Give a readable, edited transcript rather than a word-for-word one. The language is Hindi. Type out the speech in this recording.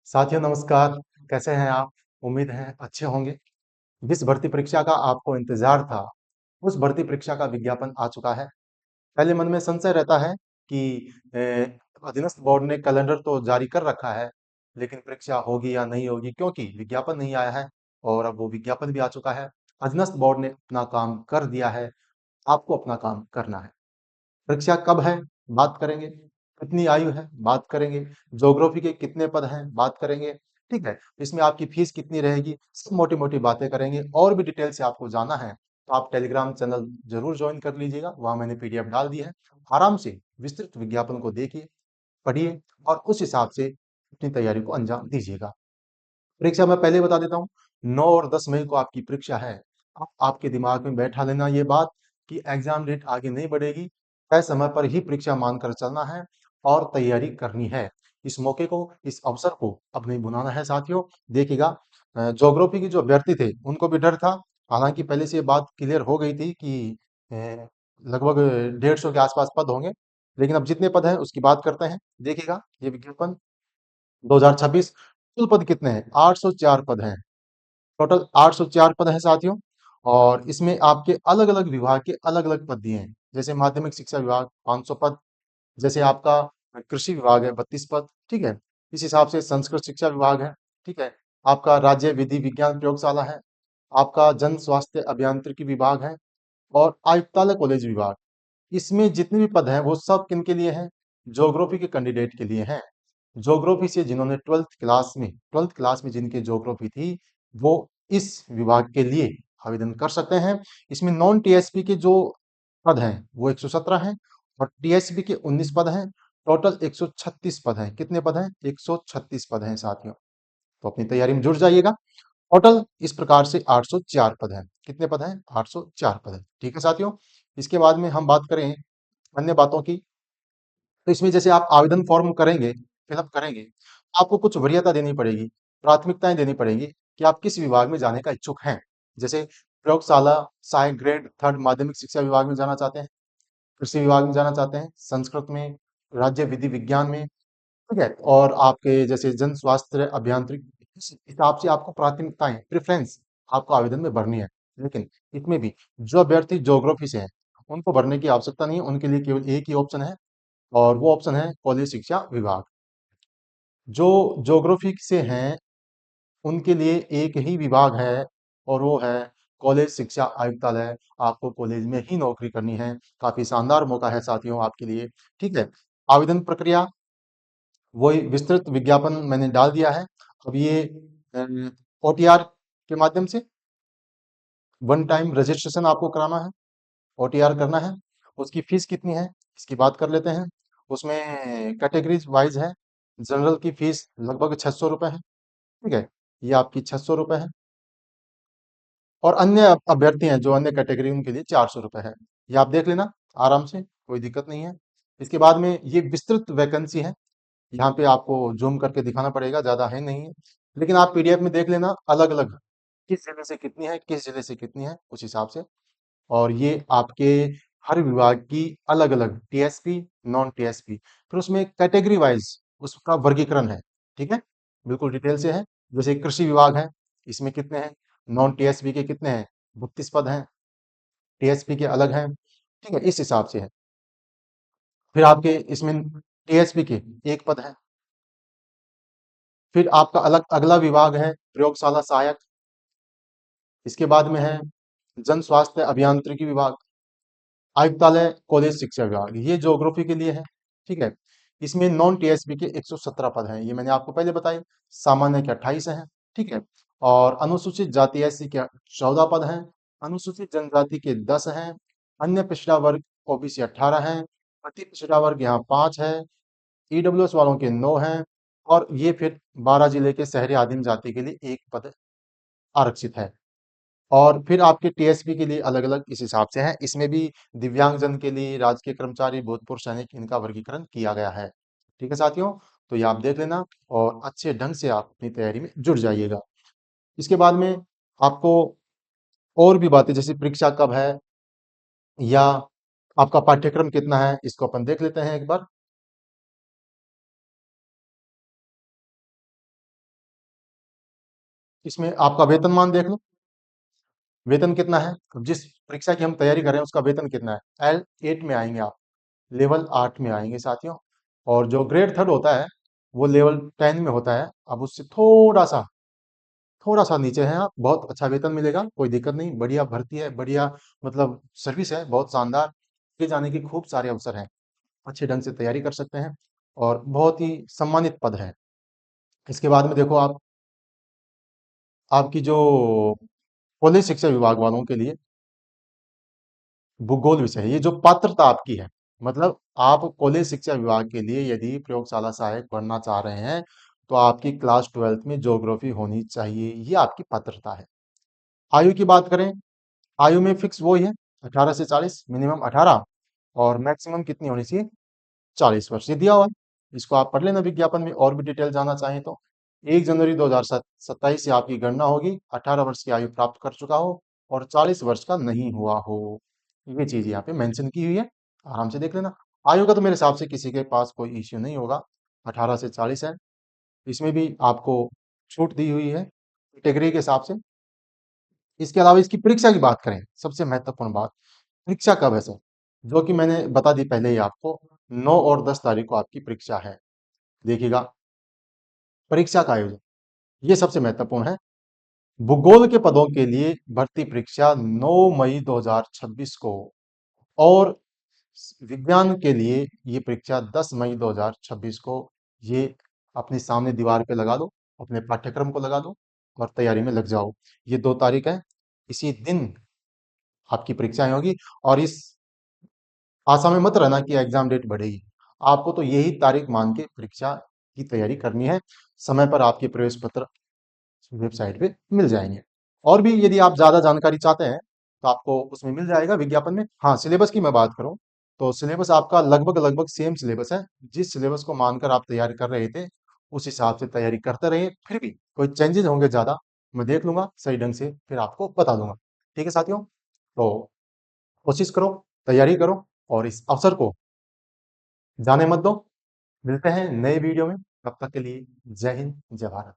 साथियों नमस्कार। कैसे हैं आप? उम्मीद है अच्छे होंगे। जिस भर्ती परीक्षा का आपको इंतजार था, उस भर्ती परीक्षा का विज्ञापन आ चुका है। पहले मन में संशय रहता है कि अधीनस्थ बोर्ड ने कैलेंडर तो जारी कर रखा है, लेकिन परीक्षा होगी या नहीं होगी, क्योंकि विज्ञापन नहीं आया है। और अब वो विज्ञापन भी आ चुका है। अधीनस्थ बोर्ड ने अपना काम कर दिया है। आपको अपना काम करना है। परीक्षा कब है? बात करेंगे। कितनी आयु है? बात करेंगे। ज्योग्राफी के कितने पद हैं? बात करेंगे। ठीक है। इसमें आपकी फीस कितनी रहेगी? सब मोटी मोटी बातें करेंगे। और भी डिटेल से आपको जाना है तो आप टेलीग्राम चैनल जरूर ज्वाइन कर लीजिएगा। वहां मैंने पीडीएफ डाल दी है। आराम से विस्तृत विज्ञापन को देखिए, पढ़िए और उस हिसाब से अपनी तैयारी को अंजाम दीजिएगा। परीक्षा मैं पहले बता देता हूँ। 9 और 10 मई को आपकी परीक्षा है। आपके दिमाग में बैठा लेना ये बात कि एग्जाम डेट आगे नहीं बढ़ेगी। तय समय पर ही परीक्षा मानकर चलना है और तैयारी करनी है। इस मौके को, इस अवसर को अब नहीं भुनाना है साथियों। देखिएगा, ज्योग्राफी के जो अभ्यर्थी थे उनको भी डर था। हालांकि पहले से ये बात क्लियर हो गई थी कि लगभग 150 के आसपास पद होंगे। लेकिन अब जितने पद हैं उसकी बात करते हैं। देखिएगा ये विज्ञापन 2026। कुल पद कितने हैं? 804 पद हैं। टोटल 804 पद हैं साथियों। और इसमें आपके अलग अलग विभाग के अलग अलग पद दिए हैं। जैसे माध्यमिक शिक्षा विभाग 500 पद। जैसे आपका कृषि विभाग है 32 पद। ठीक है। इस हिसाब से संस्कृत शिक्षा विभाग है। ठीक है। आपका राज्य विधि विज्ञान प्रयोगशाला है। आपका जन स्वास्थ्य अभियांत्रिकी विभाग है। और आयुक्तालय कॉलेज विभाग। इसमें जितने भी पद हैं वो सब किनके लिए हैं? ज्योग्राफी के कैंडिडेट के लिए हैं। ज्योग्राफी से जिन्होंने ट्वेल्थ क्लास में जिनके ज्योग्राफी थी, वो इस विभाग के लिए आवेदन कर सकते हैं। इसमें नॉन टीएसपी के जो पद हैं वो 117 हैं। और टीएसपी के 19 पद हैं। टोटल 136 पद हैं। कितने पद हैं? 136 पद हैं साथियों। तो अपनी तैयारी में जुट जाइएगा। टोटल इस प्रकार से 804 पद हैं। कितने पद हैं? 804 पद हैं। ठीक है साथियों। इसके बाद में हम बात करें अन्य बातों की। तो इसमें जैसे आप आवेदन फॉर्म करेंगे, फिलअप करेंगे, आपको कुछ वरीयता देनी पड़ेगी, प्राथमिकताएं देनी पड़ेगी कि आप किस विभाग में जाने का इच्छुक हैं। जैसे प्रयोगशाला, सहायक ग्रेड थर्ड माध्यमिक शिक्षा विभाग में जाना चाहते हैं, कृषि विभाग में जाना चाहते हैं, संस्कृत में, राज्य विधि विज्ञान में। ठीक है। और आपके जैसे जन स्वास्थ्य अभियांत्रिक, इस हिसाब से आपको प्राथमिकताएं, प्रेफरेंस आपको आवेदन में भरनी है। लेकिन इसमें भी जो अभ्यर्थी ज्योग्राफी से हैं उनको भरने की आवश्यकता नहीं है। उनके लिए केवल एक ही ऑप्शन है, और वो ऑप्शन है कॉलेज शिक्षा विभाग। जो ज्योग्राफी से हैं उनके लिए एक ही विभाग है, और वो है कॉलेज शिक्षा आयुक्तालय। आपको कॉलेज में ही नौकरी करनी है। काफी शानदार मौका है साथियों आपके लिए। ठीक है। आवेदन प्रक्रिया वही विस्तृत विज्ञापन मैंने डाल दिया है। अब ये ओटीआर के माध्यम से वन टाइम रजिस्ट्रेशन आपको कराना है, ओटीआर करना है। उसकी फीस कितनी है इसकी बात कर लेते हैं। उसमें कैटेगरीज वाइज है। जनरल की फीस लगभग 600 रुपये है। ठीक है। ये आपकी 600 रुपये है। और अन्य अभ्यर्थी हैं जो अन्य कैटेगरी, उनके लिए 400 रुपये है। ये आप देख लेना आराम से, कोई दिक्कत नहीं है। इसके बाद में ये विस्तृत वैकेंसी है। यहाँ पे आपको जूम करके दिखाना पड़ेगा, ज्यादा है नहीं है। लेकिन आप पीडीएफ में देख लेना अलग अलग किस जिले से कितनी है, किस जिले से कितनी है, उस हिसाब से। और ये आपके हर विभाग की अलग अलग टीएसपी, नॉन टीएसपी, फिर उसमें कैटेगरी वाइज उसका वर्गीकरण है। ठीक है। बिल्कुल डिटेल से है। जैसे कृषि विभाग है, इसमें कितने हैं? नॉन टीएसपी के कितने हैं? 32 पद हैं। टीएसपी के अलग हैं। ठीक है, इस हिसाब से है। फिर आपके इसमें टीएसपी के एक पद है। फिर आपका अलग अगला विभाग है प्रयोगशाला सहायक। इसके बाद में है जन स्वास्थ्य अभियांत्रिकी विभाग, आयुक्तालय कॉलेज शिक्षा विभाग। ये ज्योग्राफी के लिए है। ठीक है। इसमें नॉन टीएसपी के 117 पद हैं। ये मैंने आपको पहले बताई। सामान्य के 28 हैं। ठीक है। और अनुसूचित जाति एससी के 14 पद हैं। अनुसूचित जनजाति के 10 हैं। अन्य पिछड़ा वर्ग ओबीसी 18 हैं। अति पिछड़ा वर्ग यहाँ 5 है। ईडब्ल्यूएस वालों के 9 हैं। और ये फिर 12 जिले के शहरी आदिम जाति के लिए एक पद आरक्षित है। और फिर आपके टीएसपी के लिए अलग अलग इस हिसाब से है। इसमें भी दिव्यांगजन के लिए, राजकीय कर्मचारी, भूतपूर्व सैनिक, इनका वर्गीकरण किया गया है। ठीक है साथियों। तो ये आप देख लेना और अच्छे ढंग से आप अपनी तैयारी में जुट जाइएगा। इसके बाद में आपको और भी बातें, जैसे परीक्षा कब है या आपका पाठ्यक्रम कितना है, इसको अपन देख लेते हैं एक बार। इसमें आपका वेतनमान देख लो, वेतन कितना है, जिस परीक्षा की हम तैयारी कर रहे हैं उसका वेतन कितना है। L8 में आएंगे आप, लेवल 8 में आएंगे साथियों। और जो ग्रेड थर्ड होता है वो लेवल 10 में होता है। अब उससे थोड़ा सा नीचे हैं आप, बहुत अच्छा वेतन मिलेगा, कोई दिक्कत नहीं, बढ़िया भर्ती है, बढ़िया मतलब सर्विस है, बहुत शानदार, आगे जाने के खूब सारे अवसर हैं, अच्छे ढंग से तैयारी कर सकते हैं और बहुत ही सम्मानित पद है। इसके बाद में देखो आप, आपकी जो कॉलेज शिक्षा विभाग वालों के लिए भूगोल विषय है, ये जो पात्रता आपकी है, मतलब आप कॉलेज शिक्षा विभाग के लिए यदि प्रयोगशाला सहायक बनना चाह रहे हैं तो आपकी क्लास 12th में ज्योग्राफी होनी चाहिए, ये आपकी पात्रता है। आयु की बात करें, आयु में फिक्स वही है, 18 से 40, मिनिमम 18 और मैक्सिमम कितनी होनी चाहिए, 40 वर्ष, ये दिया हुआ है। इसको आप पढ़ लेना विज्ञापन में, और भी डिटेल जानना चाहें तो। 1 जनवरी 2027 से आपकी गणना होगी, 18 वर्ष की आयु प्राप्त कर चुका हो और 40 वर्ष का नहीं हुआ हो, ये चीज यहाँ पे मेंशन की हुई है, आराम से देख लेना। आयु का तो मेरे हिसाब से किसी के पास कोई इश्यू नहीं होगा, 18 से 40 है। इसमें भी आपको छूट दी हुई है कैटेगरी के हिसाब से। इसके अलावा इसकी परीक्षा की बात करें, सबसे महत्वपूर्ण बात, परीक्षा कब है सर, जो कि मैंने बता दी पहले ही आपको, 9 और 10 तारीख को आपकी परीक्षा है। देखिएगा, परीक्षा का आयोजन ये सबसे महत्वपूर्ण है। भूगोल के पदों के लिए भर्ती परीक्षा 9 मई 2026 को, और विज्ञान के लिए ये परीक्षा 10 मई 2026 को। ये अपने सामने दीवार पे लगा दो, अपने पाठ्यक्रम को लगा दो और तैयारी में लग जाओ। ये 2 तारीख है, इसी दिन आपकी परीक्षाएं होगी। और इस आशा में मत रहना कि एग्जाम डेट बढ़ेगी, आपको तो यही तारीख मान के परीक्षा की तैयारी करनी है। समय पर आपके प्रवेश पत्र वेबसाइट पे मिल जाएंगे। और भी यदि आप ज्यादा जानकारी चाहते हैं तो आपको उसमें मिल जाएगा विज्ञापन में। हाँ, सिलेबस की मैं बात करूं तो सिलेबस आपका लगभग लगभग सेम सिलेबस है, जिस सिलेबस को मानकर आप तैयारी कर रहे थे उस हिसाब से तैयारी करते रहिए। फिर भी कोई चेंजेस होंगे ज्यादा, मैं देख लूंगा सही ढंग से, फिर आपको बता दूंगा। ठीक है साथियों, तो कोशिश करो, तैयारी करो और इस अवसर को जाने मत दो। मिलते हैं नए वीडियो में, तब तक के लिए जय हिंद, जय भारत।